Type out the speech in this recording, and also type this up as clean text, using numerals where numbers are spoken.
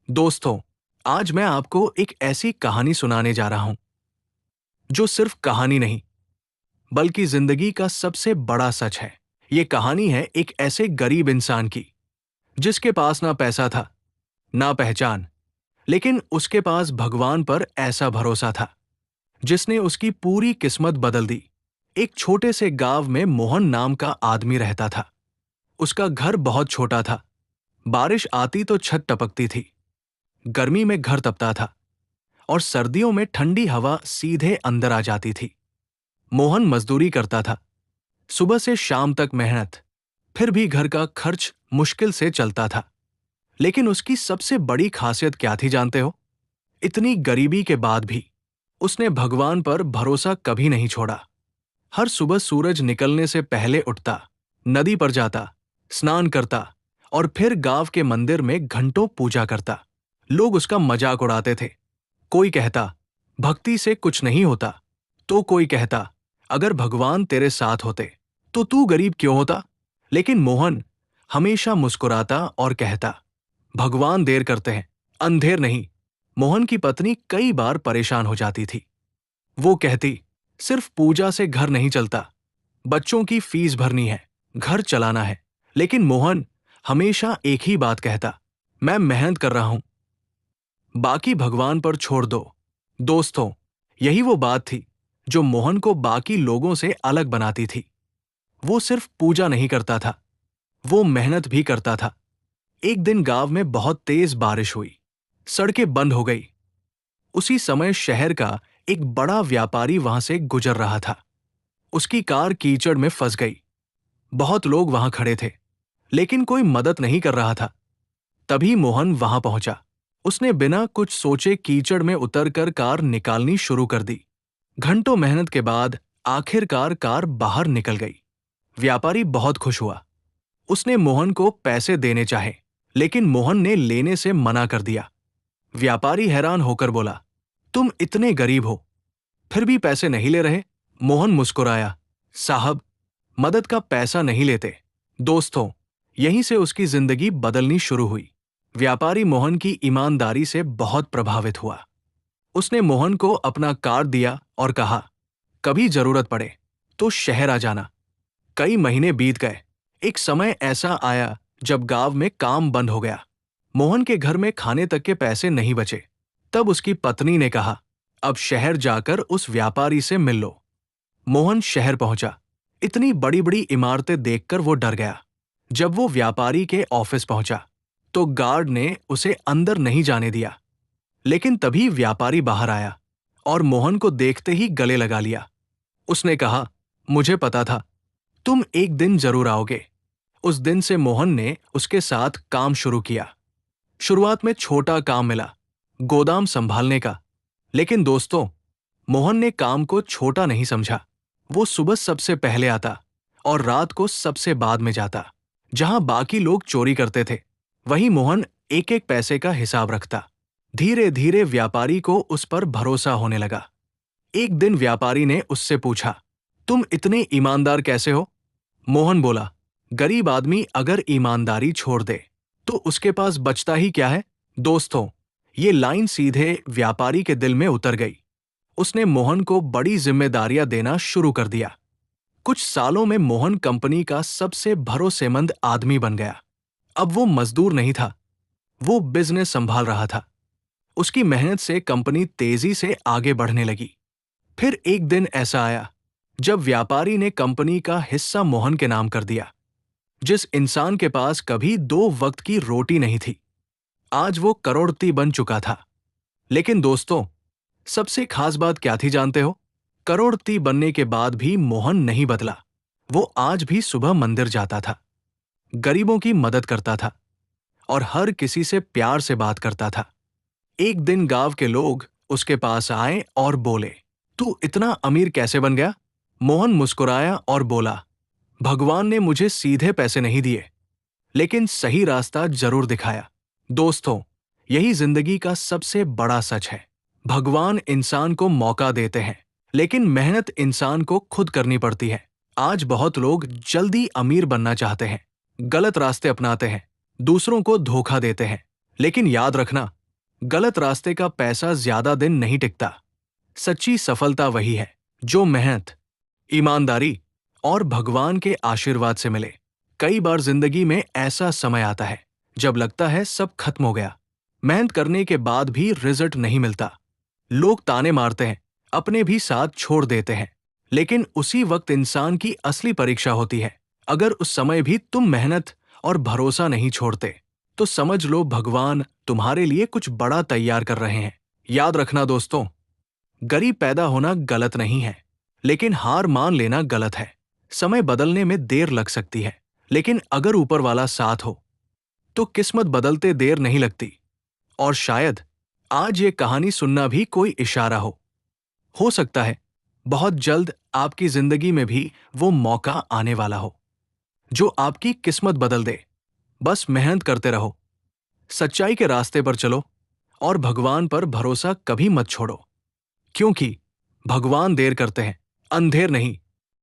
दोस्तों, आज मैं आपको एक ऐसी कहानी सुनाने जा रहा हूं जो सिर्फ कहानी नहीं बल्कि जिंदगी का सबसे बड़ा सच है। ये कहानी है एक ऐसे गरीब इंसान की जिसके पास ना पैसा था, ना पहचान, लेकिन उसके पास भगवान पर ऐसा भरोसा था जिसने उसकी पूरी किस्मत बदल दी। एक छोटे से गांव में मोहन नाम का आदमी रहता था। उसका घर बहुत छोटा था। बारिश आती तो छत टपकती थी, गर्मी में घर तपता था और सर्दियों में ठंडी हवा सीधे अंदर आ जाती थी। मोहन मजदूरी करता था, सुबह से शाम तक मेहनत, फिर भी घर का खर्च मुश्किल से चलता था। लेकिन उसकी सबसे बड़ी खासियत क्या थी जानते हो? इतनी गरीबी के बाद भी उसने भगवान पर भरोसा कभी नहीं छोड़ा। हर सुबह सूरज निकलने से पहले उठता, नदी पर जाता, स्नान करता और फिर गांव के मंदिर में घंटों पूजा करता। लोग उसका मजाक उड़ाते थे। कोई कहता, भक्ति से कुछ नहीं होता, तो कोई कहता, अगर भगवान तेरे साथ होते तो तू गरीब क्यों होता। लेकिन मोहन हमेशा मुस्कुराता और कहता, भगवान देर करते हैं, अंधेर नहीं। मोहन की पत्नी कई बार परेशान हो जाती थी। वो कहती, सिर्फ पूजा से घर नहीं चलता, बच्चों की फीस भरनी है, घर चलाना है। लेकिन मोहन हमेशा एक ही बात कहता, मैं मेहनत कर रहा हूं, बाकी भगवान पर छोड़ दो। दोस्तों, यही वो बात थी जो मोहन को बाकी लोगों से अलग बनाती थी। वो सिर्फ पूजा नहीं करता था, वो मेहनत भी करता था। एक दिन गांव में बहुत तेज बारिश हुई, सड़कें बंद हो गई। उसी समय शहर का एक बड़ा व्यापारी वहां से गुजर रहा था। उसकी कार कीचड़ में फंस गई। बहुत लोग वहां खड़े थे, लेकिन कोई मदद नहीं कर रहा था। तभी मोहन वहां पहुंचा। उसने बिना कुछ सोचे कीचड़ में उतरकर कार निकालनी शुरू कर दी। घंटों मेहनत के बाद आखिरकार कार बाहर निकल गई। व्यापारी बहुत खुश हुआ। उसने मोहन को पैसे देने चाहे, लेकिन मोहन ने लेने से मना कर दिया। व्यापारी हैरान होकर बोला, तुम इतने गरीब हो, फिर भी पैसे नहीं ले रहे? मोहन मुस्कुराया, साहब, मदद का पैसा नहीं लेते। दोस्तों, यहीं से उसकी जिंदगी बदलनी शुरू हुई। व्यापारी मोहन की ईमानदारी से बहुत प्रभावित हुआ। उसने मोहन को अपना कार्ड दिया और कहा, कभी जरूरत पड़े तो शहर आ जाना। कई महीने बीत गए। एक समय ऐसा आया जब गांव में काम बंद हो गया। मोहन के घर में खाने तक के पैसे नहीं बचे। तब उसकी पत्नी ने कहा, अब शहर जाकर उस व्यापारी से मिल लो। मोहन शहर पहुंचा। इतनी बड़ी बड़ी इमारतें देखकर वो डर गया। जब वो व्यापारी के ऑफिस पहुंचा तो गार्ड ने उसे अंदर नहीं जाने दिया। लेकिन तभी व्यापारी बाहर आया और मोहन को देखते ही गले लगा लिया। उसने कहा, मुझे पता था तुम एक दिन जरूर आओगे। उस दिन से मोहन ने उसके साथ काम शुरू किया। शुरुआत में छोटा काम मिला, गोदाम संभालने का। लेकिन दोस्तों, मोहन ने काम को छोटा नहीं समझा। वो सुबह सबसे पहले आता और रात को सबसे बाद में जाता। जहां बाकी लोग चोरी करते थे, वहीं मोहन एक एक पैसे का हिसाब रखता। धीरे धीरे व्यापारी को उस पर भरोसा होने लगा। एक दिन व्यापारी ने उससे पूछा, तुम इतने ईमानदार कैसे हो? मोहन बोला, गरीब आदमी अगर ईमानदारी छोड़ दे तो उसके पास बचता ही क्या है। दोस्तों, ये लाइन सीधे व्यापारी के दिल में उतर गई। उसने मोहन को बड़ी जिम्मेदारियां देना शुरू कर दिया। कुछ सालों में मोहन कंपनी का सबसे भरोसेमंद आदमी बन गया। अब वो मजदूर नहीं था, वो बिजनेस संभाल रहा था। उसकी मेहनत से कंपनी तेजी से आगे बढ़ने लगी। फिर एक दिन ऐसा आया जब व्यापारी ने कंपनी का हिस्सा मोहन के नाम कर दिया। जिस इंसान के पास कभी 2 वक्त की रोटी नहीं थी, आज वो करोड़पति बन चुका था। लेकिन दोस्तों, सबसे खास बात क्या थी जानते हो? करोड़पति बनने के बाद भी मोहन नहीं बदला। वो आज भी सुबह मंदिर जाता था, गरीबों की मदद करता था और हर किसी से प्यार से बात करता था। एक दिन गांव के लोग उसके पास आए और बोले, तू इतना अमीर कैसे बन गया? मोहन मुस्कुराया और बोला, भगवान ने मुझे सीधे पैसे नहीं दिए, लेकिन सही रास्ता जरूर दिखाया। दोस्तों, यही जिंदगी का सबसे बड़ा सच है। भगवान इंसान को मौका देते हैं, लेकिन मेहनत इंसान को खुद करनी पड़ती है। आज बहुत लोग जल्दी अमीर बनना चाहते हैं, गलत रास्ते अपनाते हैं, दूसरों को धोखा देते हैं। लेकिन याद रखना, गलत रास्ते का पैसा ज्यादा दिन नहीं टिकता। सच्ची सफलता वही है जो मेहनत, ईमानदारी और भगवान के आशीर्वाद से मिले। कई बार जिंदगी में ऐसा समय आता है जब लगता है सब खत्म हो गया। मेहनत करने के बाद भी रिजल्ट नहीं मिलता। लोग ताने मारते हैं, अपने भी साथ छोड़ देते हैं। लेकिन उसी वक्त इंसान की असली परीक्षा होती है। अगर उस समय भी तुम मेहनत और भरोसा नहीं छोड़ते, तो समझ लो भगवान तुम्हारे लिए कुछ बड़ा तैयार कर रहे हैं। याद रखना दोस्तों, गरीब पैदा होना गलत नहीं है, लेकिन हार मान लेना गलत है। समय बदलने में देर लग सकती है, लेकिन अगर ऊपर वाला साथ हो तो किस्मत बदलते देर नहीं लगती। और शायद आज ये कहानी सुनना भी कोई इशारा हो सकता है बहुत जल्द आपकी जिंदगी में भी वो मौका आने वाला हो जो आपकी किस्मत बदल दे। बस मेहनत करते रहो, सच्चाई के रास्ते पर चलो और भगवान पर भरोसा कभी मत छोड़ो, क्योंकि भगवान देर करते हैं, अंधेर नहीं।